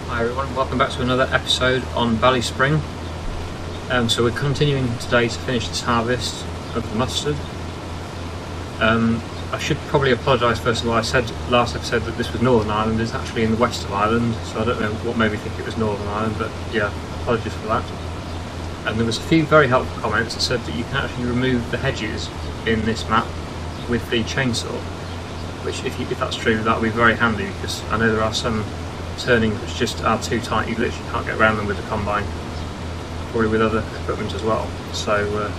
Hi everyone, welcome back to another episode on BallySpring. So we're continuing today to finish this harvest of the mustard. I should probably apologise first of all. I said last episode that this was Northern Ireland. It's actually in the west of Ireland, so I don't know what made me think it was Northern Ireland, but yeah, apologies for that. And there was a few very helpful comments that said that you can actually remove the hedges in this map with the chainsaw, which if that's true, that would be very handy, because I know there are some turnings which just are too tight. You literally can't get around them with the combine, probably with other equipment as well. So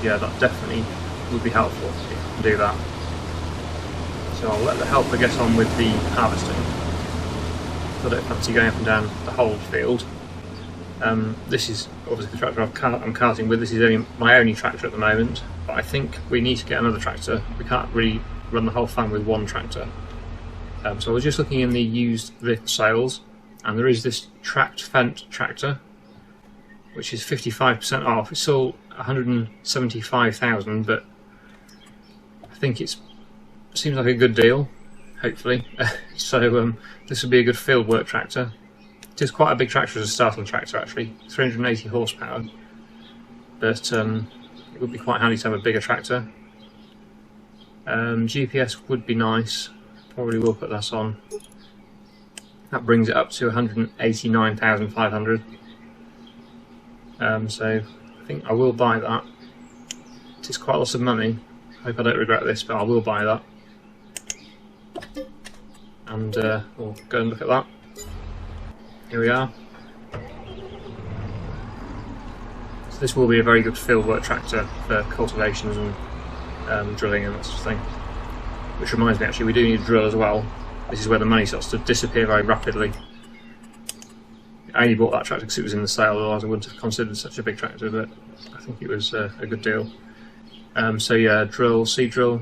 yeah, that definitely would be helpful if you can do that. So I'll let the helper get on with the harvesting. I don't fancy going up and down the whole field. This is obviously the tractor I'm carting with. This is my only tractor at the moment, but I think we need to get another tractor. We can't really run the whole farm with one tractor. So I was just looking in the used lift sales, and there is this tracked Fendt tractor, which is 55% off. It's still 175,000, but I think it seems like a good deal, hopefully. So this would be a good field work tractor. It is quite a big tractor as a starting tractor, actually, 380 horsepower, but it would be quite handy to have a bigger tractor. GPS would be nice. Probably will put that on. That brings it up to 189,500. So I think I will buy that. It is quite lots of money. I hope I don't regret this, but I will buy that. And we'll go and look at that. Here we are. So this will be a very good fieldwork tractor for cultivations and drilling and that sort of thing. Which reminds me, actually, we do need a drill as well. This is where the money starts to disappear very rapidly. I only bought that tractor because it was in the sale, otherwise I wouldn't have considered such a big tractor, but I think it was a good deal. So yeah, drill, seed drill,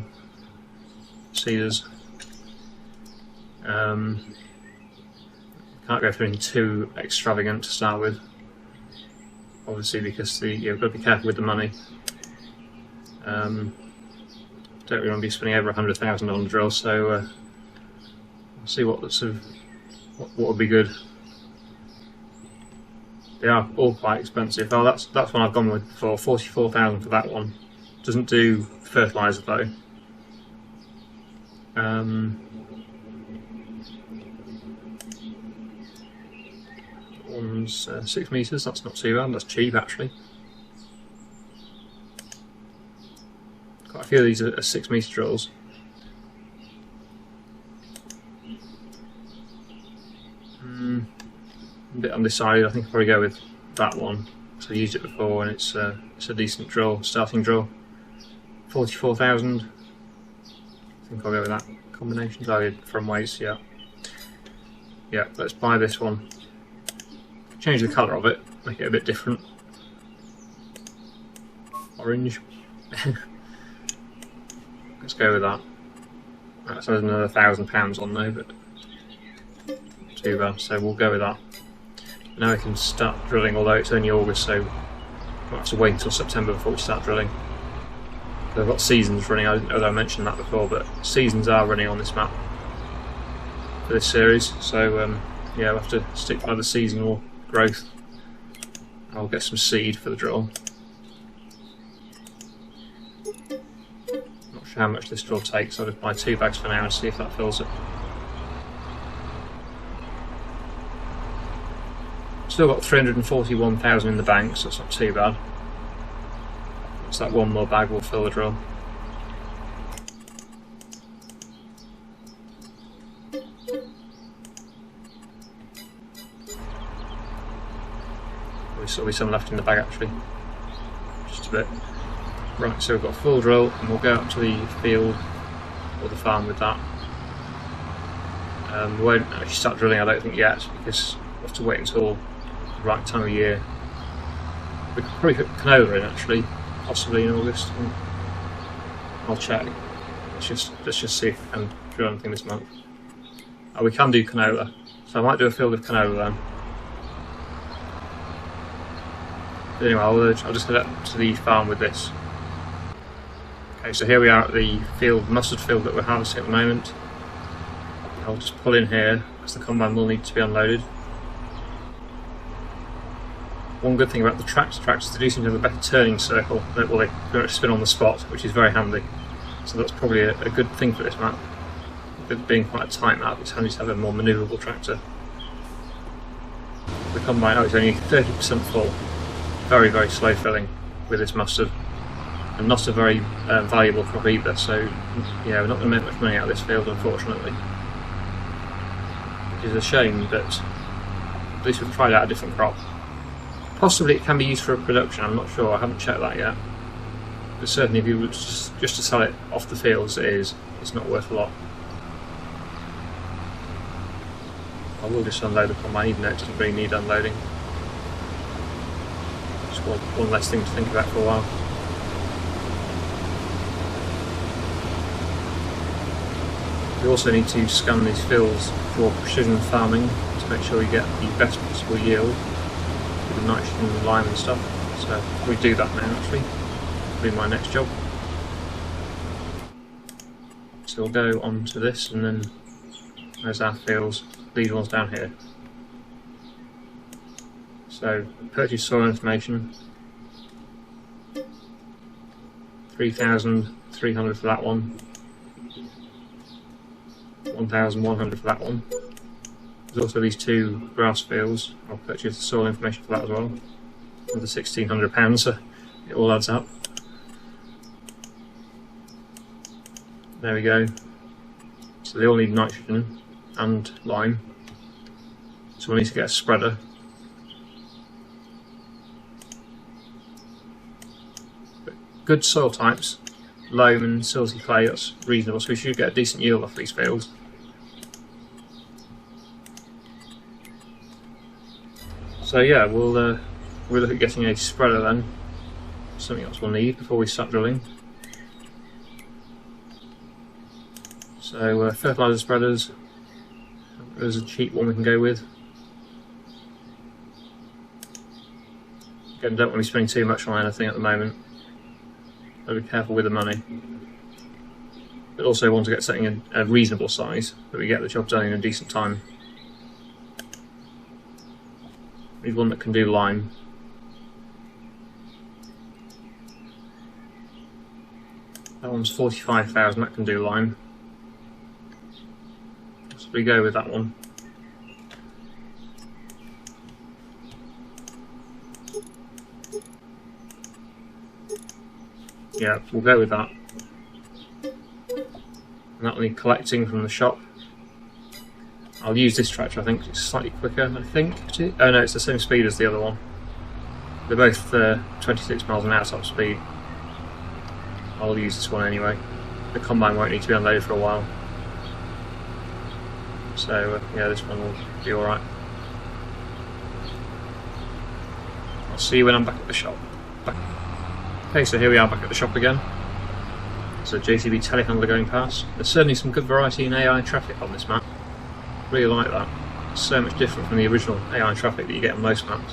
seeders. Can't go for anything too extravagant to start with, obviously, because you've got to be careful with the money. Don't really want to be spending over 100,000 on the drill, so we'll see what would be good. They are all quite expensive. Oh, that's one I've gone with before. 44,000 for that one. Doesn't do fertiliser though. One's 6 metres. That's not too bad. That's cheap actually. Quite a few of these are 6 metre drills. A bit undecided. I think I'll probably go with that one. So I used it before, and it's a decent drill, starting drill. 44,000. I think I'll go with that combination. From weights, yeah. Yeah, let's buy this one. Change the colour of it, make it a bit different. Orange. Let's go with that. That's another £1,000 on though, but not too bad, so we'll go with that. Now we can start drilling, although it's only August, so we'll have to wait until September before we start drilling. I've got seasons running. I didn't know that I mentioned that before, but seasons are running on this map for this series, so yeah, we'll have to stick by the seasonal growth. I'll get some seed for the drill. Not sure how much this drill takes, I'll just buy 2 bags for now and see if that fills it. Still got 341,000 in the bank, so that's not too bad. So that one more bag will fill the drill. There'll still be some left in the bag actually, just a bit. Right, so we've got a full drill, and we'll go up to the field or the farm with that. We won't actually start drilling, I don't think, yet, because we'll have to wait until the right time of year. We could probably put canola in actually, possibly in August. I'll check. Let's just see if we can drill anything this month. Oh, we can do canola, so I might do a field of canola then. But anyway, I'll just head up to the farm with this. Okay, so here we are at the mustard field that we're harvesting at the moment. I'll just pull in here because the combine will need to be unloaded. one good thing about the tractors, they do seem to have a better turning circle. Well, they pretty much spin on the spot, which is very handy. So that's probably a good thing for this map. With being quite a tight map, it's handy to have a more manoeuvrable tractor. The combine, it's only 30% full. Very, very slow filling with this mustard. And not a very valuable crop either, so yeah, we're not going to make much money out of this field, unfortunately. Which is a shame, but at least we've tried out a different crop. Possibly it can be used for a production, I'm not sure, I haven't checked that yet. But certainly if you were just to sell it off the fields, it's not worth a lot. I will just unload the combine, even though it doesn't really need unloading. Just one less thing to think about for a while. We also need to scan these fields for precision farming to make sure we get the best possible yield with the nitrogen and the lime and stuff. So we do that now actually. That'll be my next job. So we'll go on to this and then there's our fields, these ones down here. So purchase soil information, 3,300 for that one. 1,100 for that one. There's also these two grass fields. I'll purchase the soil information for that as well. Another £1,600, so it all adds up. There we go. So they all need nitrogen and lime. So we'll need to get a spreader. But good soil types, loam and silty clay, that's reasonable, so we should get a decent yield off these fields. So yeah, we'll look at getting a spreader then. Something else we'll need before we start drilling. So fertiliser spreaders, there's a cheap one we can go with. Again, don't want to be spending too much on anything at the moment. Gotta be careful with the money. But also want to get something a reasonable size, that we get the job done in a decent time. Need one that can do lime. That one's 45,000, that can do lime. So we go with that one. Yeah, we'll go with that. And that'll need collecting from the shop. I'll use this tractor, I think, it's slightly quicker, I think. Oh no, it's the same speed as the other one. They're both 26 miles an hour top speed. I'll use this one anyway. The combine won't need to be unloaded for a while. So yeah, this one will be alright. I'll see you when I'm back at the shop. Okay, so here we are back at the shop again. There's a JCB telehandler going past. There's certainly some good variety in AI traffic on this map. Really like that. It's so much different from the original AI traffic that you get on most maps.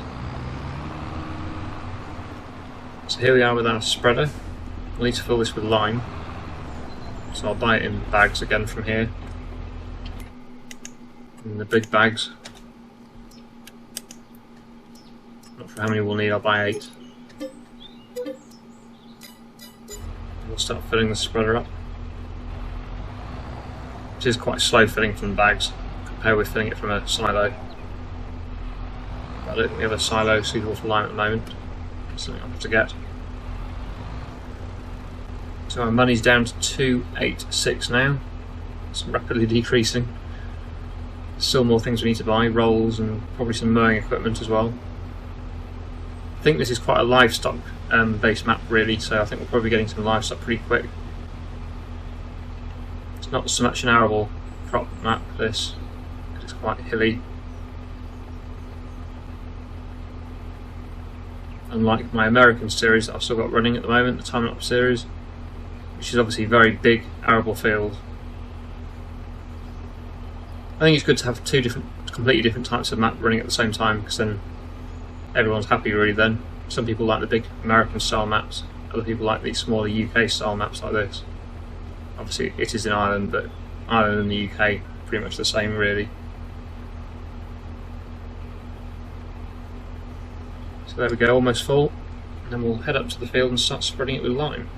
So here we are with our spreader. We'll need to fill this with lime. So I'll buy it in bags again from here. In the big bags. Not sure how many we'll need, I'll buy 8. We'll start filling the spreader up. It is quite slow filling from the bags compared with filling it from a silo. But I don't think we have a silo suitable for lime at the moment. It's something I'll have to get. So our money's down to 286 now. It's rapidly decreasing. There's still more things we need to buy, rolls and probably some mowing equipment as well. I think this is quite a livestock based map really, so I think we'll probably be getting some livestock pretty quick. It's not so much an arable crop map this, because it's quite hilly. Unlike my American series that I've still got running at the moment, the time-lapse series, which is obviously very big arable field. I think it's good to have two completely different types of map running at the same time, because then everyone's happy really then. Some people like the big American style maps, other people like the smaller UK style maps like this. Obviously it is in Ireland, but Ireland and the UK pretty much the same really. So there we go, almost full. And then we'll head up to the field and start spreading it with lime.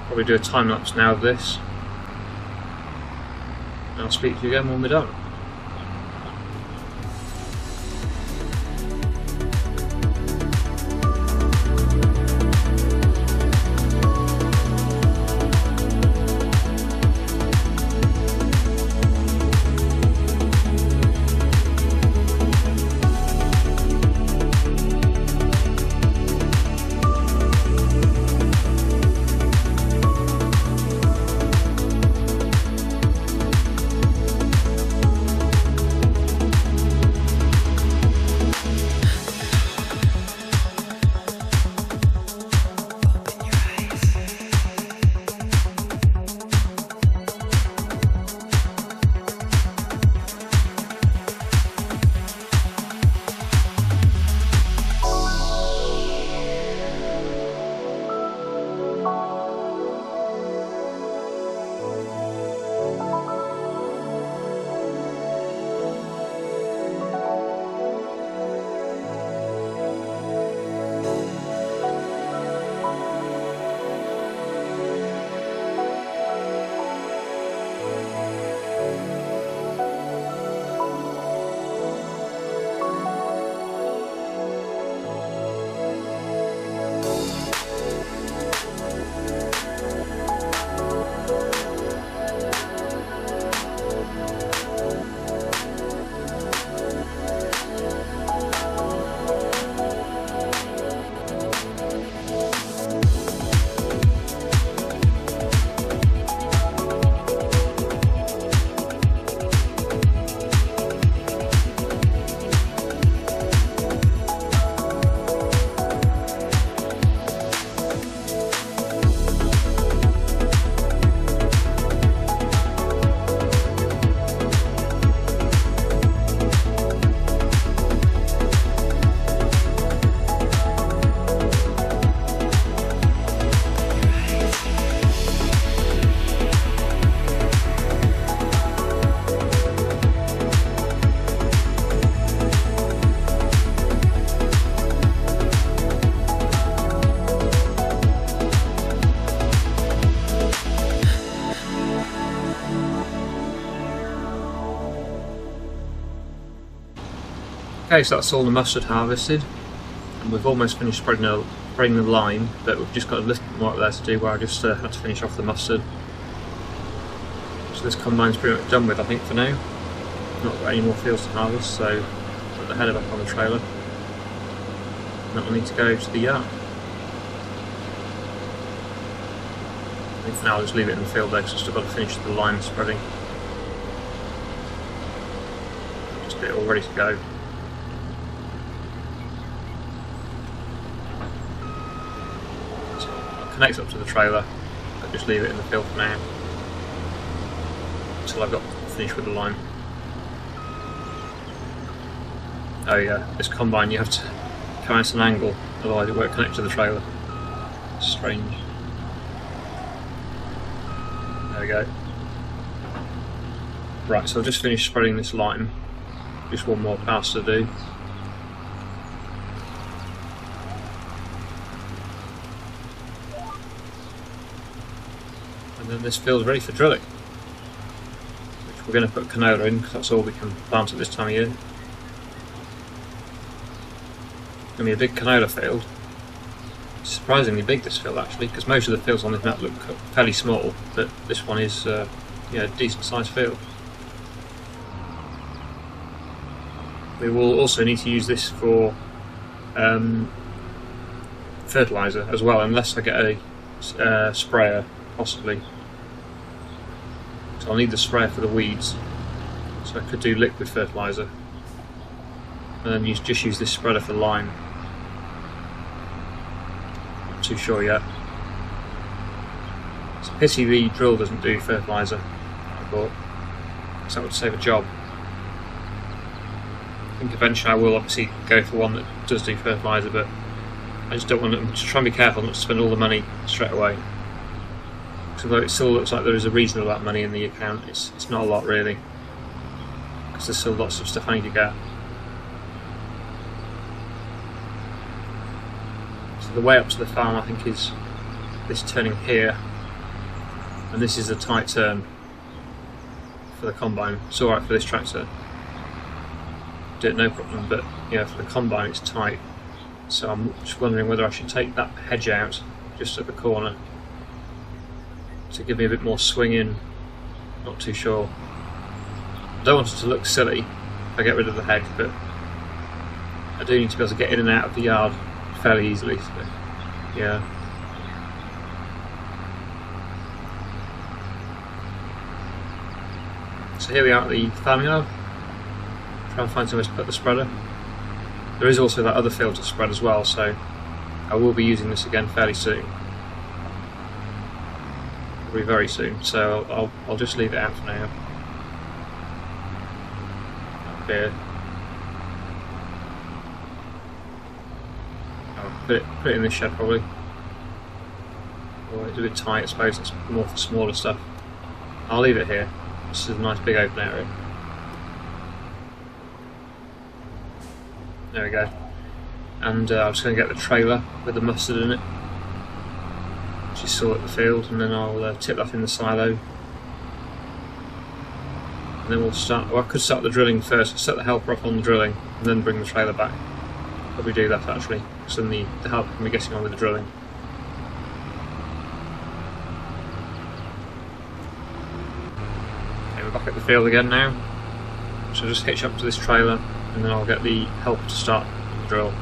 Probably do a time lapse now of this. And I'll speak to you again when we're done. Okay, so that's all the mustard harvested, and we've almost finished spreading the lime, but we've just got a little more up there to do where I just had to finish off the mustard. So this combine's pretty much done with, I think, for now. Not got any more fields to harvest, so put the header back on the trailer. And that will need to go to the yard. I think for now I'll just leave it in the field there because I've still got to finish the lime spreading. Just get it all ready to go. Connects up to the trailer, but just leave it in the field for now until I've got finished with the lime. Oh yeah, this combine you have to come at an angle, otherwise it won't connect to the trailer. It's strange. There we go. Right, so I've just finished spreading this lime. Just one more pass to do. And then this field's ready for drilling, which we're going to put canola in because that's all we can plant at this time of year. It's going to be a big canola field. It's surprisingly big, this field actually, because most of the fields on this map look fairly small, but this one is a decent sized field. We will also need to use this for fertiliser as well, unless I get a sprayer, possibly. So I'll need the sprayer for the weeds, so I could do liquid fertiliser, and then just use this spreader for lime. Not too sure yet. It's a pity the drill doesn't do fertiliser, I thought, because that would save a job. I think eventually I will obviously go for one that does do fertiliser, but I just don't want to try and be careful not to spend all the money straight away. So although it still looks like there is a reasonable amount of money in the account, it's not a lot really, because there's still lots of stuff I need to get. So the way up to the farm, I think, is this turning here, and this is a tight turn for the combine. It's alright for this tractor, do it no problem, but yeah, for the combine it's tight. So I'm just wondering whether I should take that hedge out just at the corner to give me a bit more swing in. Not too sure. I don't want it to look silly if I get rid of the hedge, but I do need to be able to get in and out of the yard fairly easily. So, yeah. So here we are at the farmyard. Try and find somewhere to put the spreader. There is also that other field to spread as well, so I will be using this again fairly soon. Probably very soon, so I'll just leave it out for now. Up here. I'll put it in this shed probably. Or it's a bit tight, I suppose, it's more for smaller stuff. I'll leave it here. This is a nice big open area. There we go. And I'm just going to get the trailer with the mustard in it, which you saw at the field, and then I'll tip that in the silo. And then we'll start, well, I could start the drilling first, set the helper up on the drilling, and then bring the trailer back. Probably do that actually, because then the helper can be getting on with the drilling. Okay, we're back at the field again now. So just hitch up to this trailer, and then I'll get the helper to start the drill.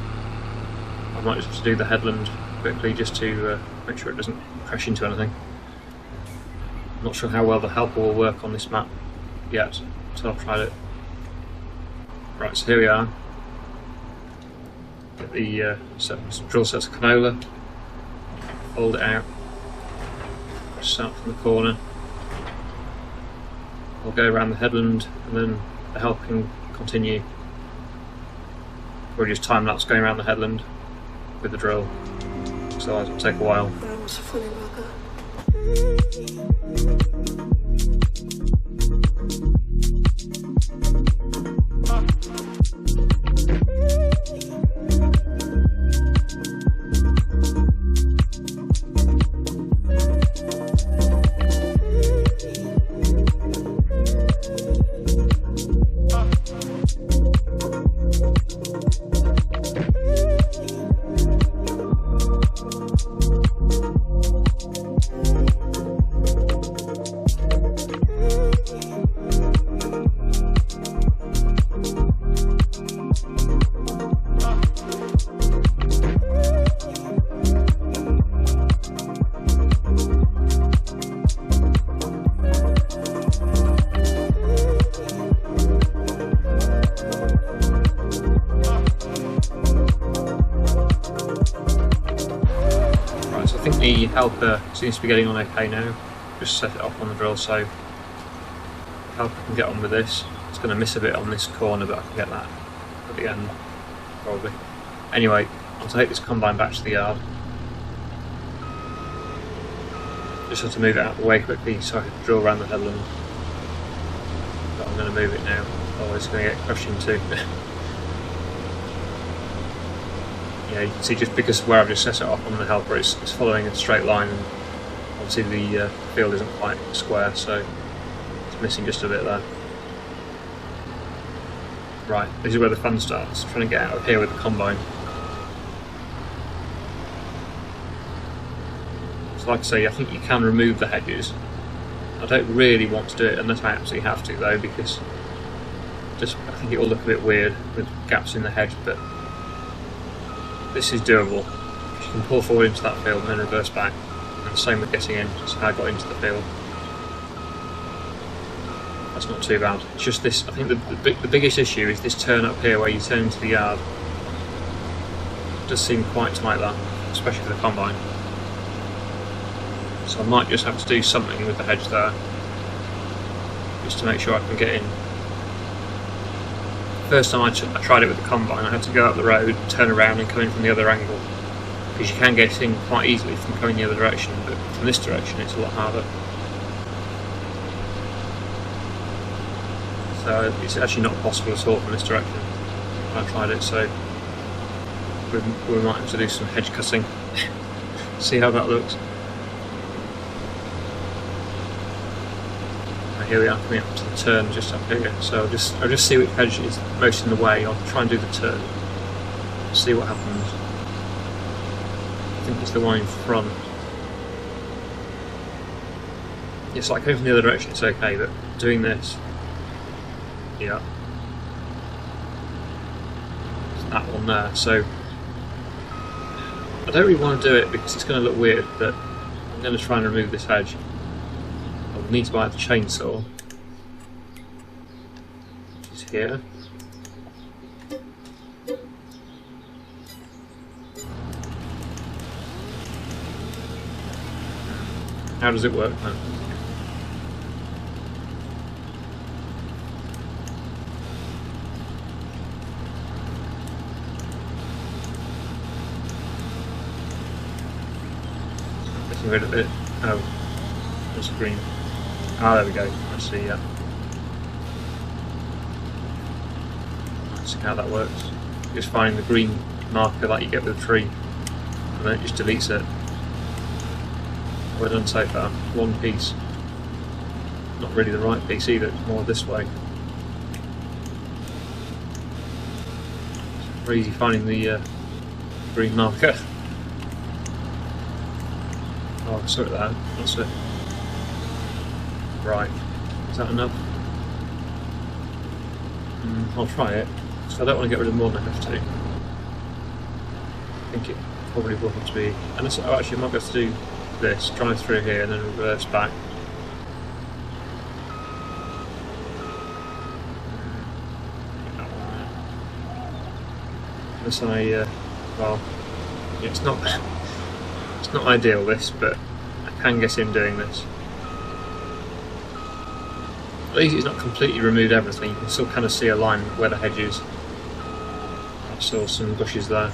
I might just have to do the headland quickly just to make sure it doesn't crash into anything. I'm not sure how well the helper will work on this map yet, until I've tried it. Right, so here we are. Get the drill sets of canola, hold it out, start from the corner. I'll go around the headland, and then the helper can continue. Or just time lapse going around the headland with the drill, so it'll take a while. That was a funny bugger. I think the helper seems to be getting on okay now. Just set it up on the drill so the helper can get on with this. It's going to miss a bit on this corner, but I can get that at the end, probably. Anyway, I'll take this combine back to the yard. Just have to move it out of the way quickly so I can drill around the headland. But I'm going to move it now, otherwise it's going to get crushed into. Yeah, you can see just because where I've just set it up on the helper, it's following a straight line, and obviously the field isn't quite square, so it's missing just a bit there. Right, this is where the fun starts, trying to get out of here with the combine. So like I say, I think you can remove the hedges. I don't really want to do it unless I absolutely have to though, because I think it will look a bit weird with gaps in the hedge, but this is doable. You can pull forward into that field and then reverse back, and same with getting in, just how I got into the field. That's not too bad. It's just this, I think the biggest issue is this turn up here where you turn into the yard. It does seem quite tight that, especially for the combine. So I might just have to do something with the hedge there, just to make sure I can get in. First time I tried it with the combine, I had to go up the road, turn around and come in from the other angle, because you can get in quite easily from coming the other direction, but from this direction it's a lot harder. So it's actually not possible at all from this direction. I tried it, so we might have to do some hedge cutting. See how that looks. And here we are coming up to the turn just up here. So I'll just see which hedge is most in the way. I'll try and do the turn. See what happens. I think it's the one in front. It's like going from the other direction, it's okay, but doing this, yeah, it's that one there. So I don't really want to do it because it's going to look weird, but I'm going to try and remove this hedge. I'll need to buy the chainsaw, which is here. How does it work then? Getting rid of it. Oh, there's green. Ah, there we go. I see, yeah. Let's see how that works. Just find the green marker that you get with the tree, and then it just deletes it. Well done so far. One piece. Not really the right piece either, it's more this way. It's very easy finding the green marker. Oh, I saw it there. That's it. Right. Is that enough? I'll try it. So I don't want to get rid of more than I have to. I think it probably will have to be. And oh, actually, I might be able to do this, drive through here and then reverse back. Unless I, well, it's not ideal this, but I can get in doing this. At least it's not completely removed everything, you can still kind of see a line where the hedge is. I saw some bushes there.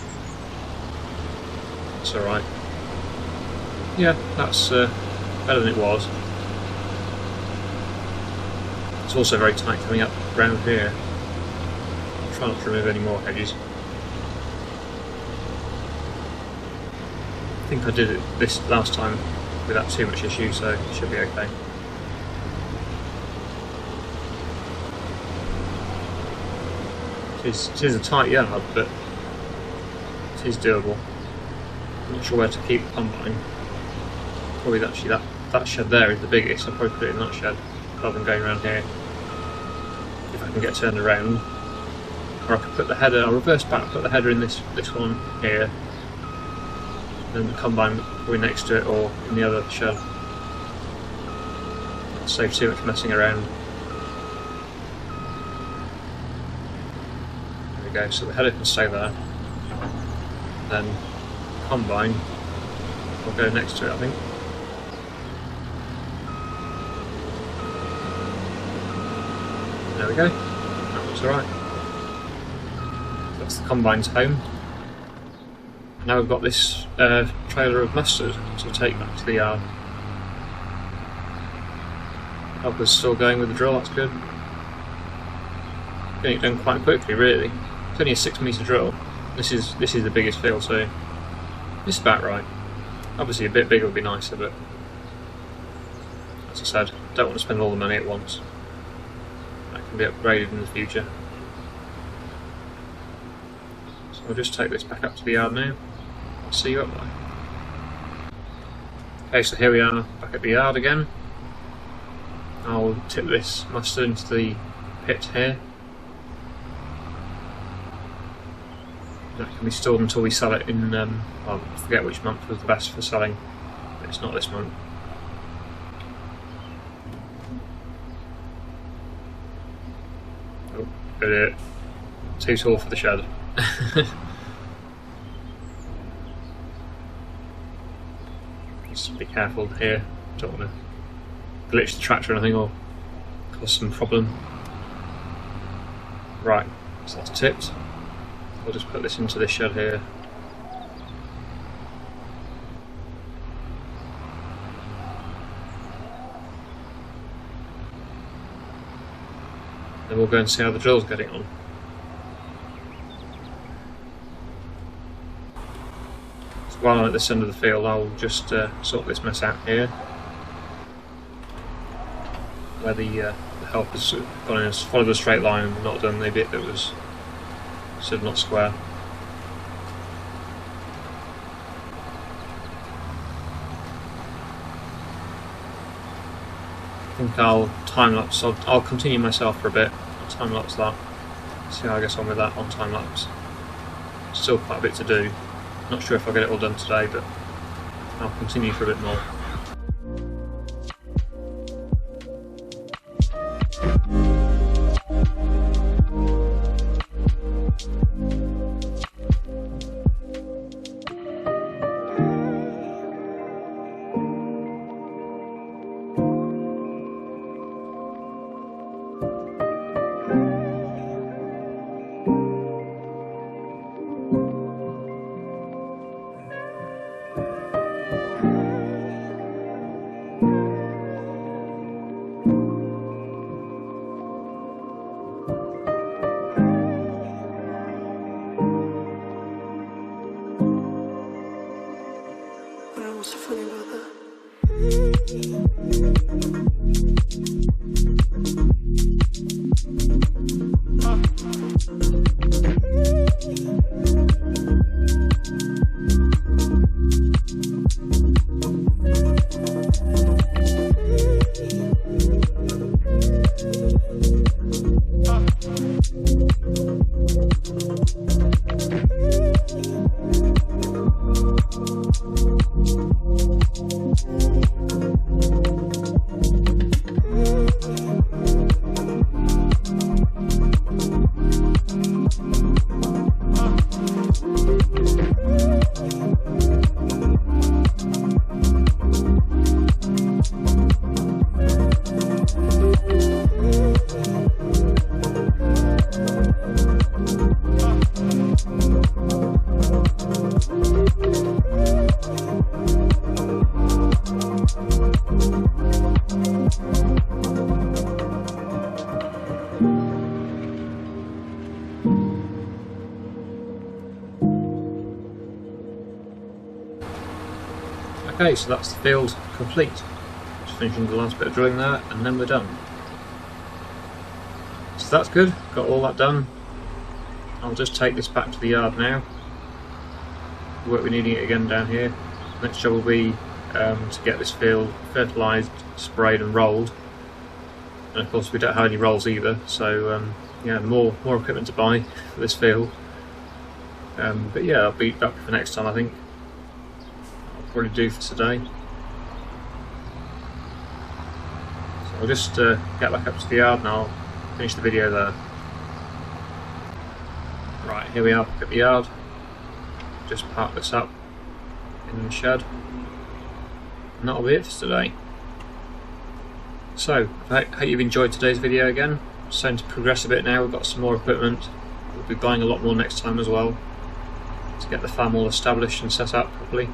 That's alright. Yeah, that's better than it was. It's also very tight coming up around here. I'll try not to remove any more hedges. I think I did it this last time without too much issue, so it should be okay. It is a tight yard, but it is doable. I'm not sure where to keep the combine. Probably actually that shed there is the biggest. I'll probably put it in that shed rather than going around here. If I can get turned around. Or I could put the header, I'll reverse back, put the header in this one here. Then the combine probably next to it or in the other shed. That'll save too much messing around. There we go, so the header can stay there. Then combine will go next to it, I think. There we go, that looks alright. That's the combine's home. Now we've got this trailer of mustard to take back to the yard. Helper's still going with the drill, that's good. Getting it done quite quickly, really. It's only a 6-metre drill. This is the biggest field, so this is about right. Obviously a bit bigger would be nicer, but as I said, don't want to spend all the money at once. That can be upgraded in the future. So I'll just take this back up to the yard now. I'll see you up there. Okay, so here we are back at the yard again. I'll tip this mustard into the pit here. That can be stored until we sell it in, well, I forget which month was the best for selling, but it's not this month. Oh, good. Too tall for the shed. Just be careful here, don't want to glitch the tractor or anything or cause some problem. Right, so that's tipped. I'll just put this into this shed here. Then we'll go and see how the drill's getting on. while I'm at this end of the field, I'll just sort this mess out here, where the helper's gone in, followed the straight line and not done the bit that was sort of not square. I think I'll time lapse. I'll continue myself for a bit. I'll time lapse that. See how I get on with that on time lapse. Still quite a bit to do. Not sure if I'll get it all done today, but I'll continue for a bit more. What's so funny about that? Okay, so that's the field complete. Just finishing the last bit of drilling there, and then we're done. So that's good, got all that done. I'll just take this back to the yard now. We won't be needing it again down here. Next job will be to get this field fertilised, sprayed and rolled. And of course we don't have any rolls either, so yeah, more equipment to buy for this field. But yeah, I'll be back for next time I think. Probably do for today. So I'll just get back up to the yard and I'll finish the video there. Right, here we are back at the yard. Just park this up in the shed. And that'll be it for today. So, I hope you've enjoyed today's video again. It's starting to progress a bit now, we've got some more equipment. We'll be buying a lot more next time as well, to get the farm all established and set up properly.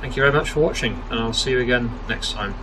Thank you very much for watching, and I'll see you again next time.